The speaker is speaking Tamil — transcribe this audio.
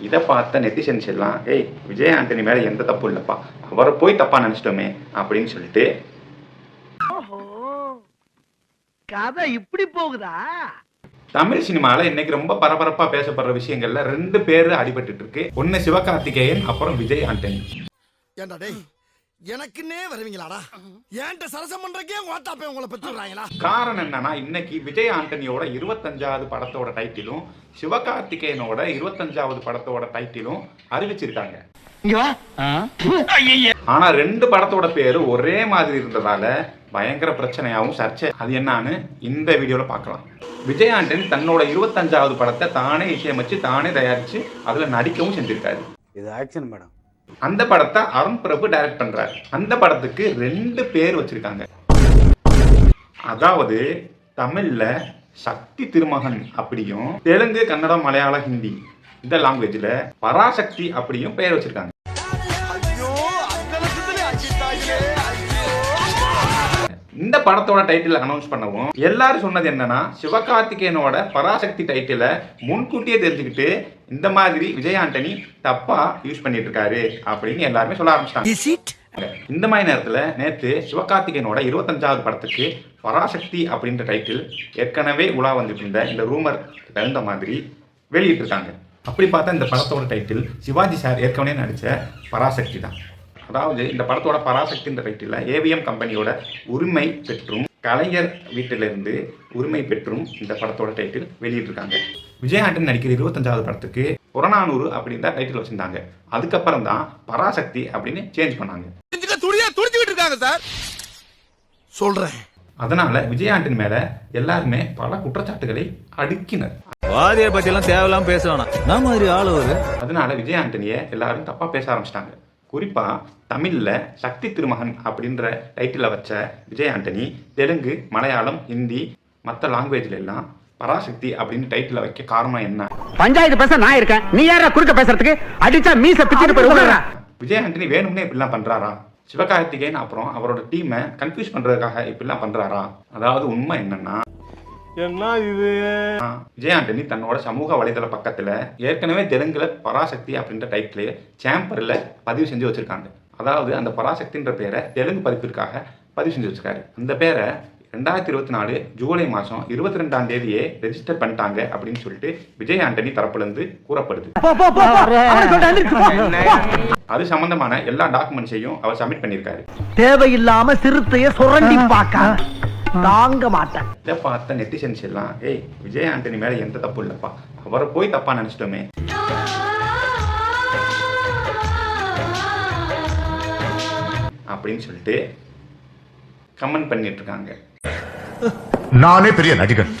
இதை பார்த்த நெட்டிசன்ஸ் எல்லாம் ஏய் விஜய் ஆண்டனி மேலே எந்த தப்பு இல்லைப்பா, அவரை போய் தப்பாக நினச்சிட்டோமே அப்படின்னு சொல்லிட்டு கதை இப்படி போகுதா? தமிழ் சினிமாவில் இன்னைக்கு ரொம்ப பரபரப்பா பேசப்படுற விஷயங்கள்ல 2 பேர் அடிபட்டு இருக்கு. ஒன்னு சிவகார்த்திகேயன், அப்புறம் விஜய் ஆண்டனி. ஏண்டா டேய், எனக்குன்னே வருவீங்களாடா? ஏன்ட்ட சரசம் பண்றக்கே வாட்டாப்பே உங்களை பெற்றுறாங்களா? காரணம் என்னன்னா, இன்னைக்கு விஜய் ஆண்டனியோட 25வது படத்தோட டைட்டிலும் சிவகார்த்திகேயனோட 25வது படத்தோட டைட்டிலும் அறிவிச்சிருக்காங்க. ஆனா 2 படத்தோட பேரு ஒரே மாதிரி இருந்ததால பயங்கர பிரச்சனையாகவும் சர்ச்சை. அது என்னன்னு இந்த வீடியோல பார்க்கலாம். விஜய் ஆண்டனி தன்னோட 25வது படத்தை தானே இசையமைச்சு தானே தயாரிச்சு அதுல நடிக்கவும் செஞ்சிருக்காரு. இது ஆக்ஷன் மேடம். அந்த படத்தை அருண் பிரபு டைரக்ட் பண்றாரு. அந்த படத்துக்கு 2 பேர் வச்சிருக்காங்க. அதாவது தமிழ்ல சக்தி திருமகன் அப்படியும், தெலுங்கு, கன்னடம், மலையாளம், ஹிந்தி இந்த லாங்குவேஜ்ல பராசக்தி அப்படியும் பெயர் வச்சிருக்காங்க. இந்த படத்தோட டைட்டில் அனௌன்ஸ் பண்ணவும் எல்லாரும் சொன்னது என்னன்னா, சிவகார்த்திகேயனோட பராசக்தி டைட்டில முன்கூட்டியே தெரிஞ்சுக்கிட்டு இந்த மாதிரி விஜய் ஆண்டனி தப்பா யூஸ் பண்ணிட்டு இருக்காரு அப்படின்னு எல்லாருமே சொல்ல ஆரம்பிச்சிட்டாங்க. இந்த மாதிரி நேரத்துல நேத்து சிவகார்த்திகேயனோட 25வது படத்துக்கு பராசக்தி அப்படின்ற டைட்டில் ஏற்கனவே உலா வந்துட்டு இருந்த இந்த ரூமர் தகுந்த மாதிரி வெளியிட்டு இருக்காங்க. அப்படி பார்த்தா இந்த படத்தோட டைட்டில் சிவாஜி சார் ஏற்கனவே நடிச்ச பராசக்தி தான். அதாவது இந்த படத்தோட பராசக்தின்ற டைட்டில் ஏவிஎம் கம்பெனியோட உரிமை பெற்றும் கலைஞர் வீட்டிலிருந்து உரிமை பெற்றும் இந்த படத்தோட டைட்டில் வெளியிட்டிருக்காங்க. விஜய் ஆண்டனி நடிக்கிற 25வது படத்துக்கு புறநானூறு அப்படின்னு தான் டைட்டில் வச்சிருந்தாங்க. அதுக்கப்புறம் தான் பராசக்தி அப்படின்னு சேஞ்ச் பண்ணாங்க. சொல்றேன். அதனால விஜய் ஆண்டனி மேல எல்லாருமே பல குற்றச்சாட்டுகளை அடுக்கினர். வாதியை பத்தி எல்லாம் தேவையில்லாம பேசுவானா நான் மாதிரி ஆளு ஒரு. அதனால விஜய் ஆண்டனியை எல்லாரும் தப்பா பேச ஆரம்பிச்சிட்டாங்க. குறிப்பா தமிழ்ல சக்தி திருமகன் அப்படின்ற டைட்டில வச்ச விஜய் ஆண்டனி தெலுங்கு, மலையாளம், ஹிந்தி மற்ற லாங்குவேஜ்ல எல்லாம் பராசக்தி அப்படின்னு டைட்டில் வைக்க காரணம் என்ன? பஞ்சாயத்து பேச நான் இருக்கேன், நீ யாரா குறுக்க பேசுறதுக்கு? அடிச்சா மீச பிச்சிட்டு போய் விஜய் ஆண்டனி வேணும்னே இப்படிலாம் பண்றாரா? சிவகார்த்திகேயன் அப்புறம் அவரோட டீமை கன்ஃபியூஸ் பண்றதுக்காக இப்படிலாம் பண்றாரா? அதாவது உண்மை என்னன்னா, விஜய் ஆண்டனி தன்னோட சமூக வலைதள பக்கத்துல ஏற்கனவே தெலுங்குல பராசக்தி அப்படின்ற டைட்டில் சேம்பர்ல பதிவு செஞ்சு வச்சிருக்காங்க. அதாவது அந்த பராசக்தின்ற பேரை தெலுங்கு பதிப்பிற்காக பதிவு செஞ்சு வச்சிருக்காரு. அந்த பேரை 2024 ஜூலை மாதம் 22ஆம் தேதியே ரெஜிஸ்டர் பண்ணிட்டாங்க அப்படின்னு சொல்லிட்டு விஜய் ஆண்டனி தரப்புல இருந்து கூறப்படுது. அது சம்பந்தமான எல்லா டாக்குமெண்ட்ஸையும் அவர் சப்மிட் பண்ணியிருக்காரு. தேவையில்லாம சிறுத்தைய சுரண்டி பார்க்க தாங்க மாட்டேன். இதை பார்த்த நெட்டிசன்ஸ் எல்லாம் ஏய் விஜய் ஆண்டனி மேல எந்த தப்பு இல்லப்பா, அவரை போய் தப்பா நினைச்சிட்டோமே அப்படின்னு சொல்லிட்டு கமெண்ட் பண்ணிட்டு இருக்காங்க. நானே பெரிய நடிகன்.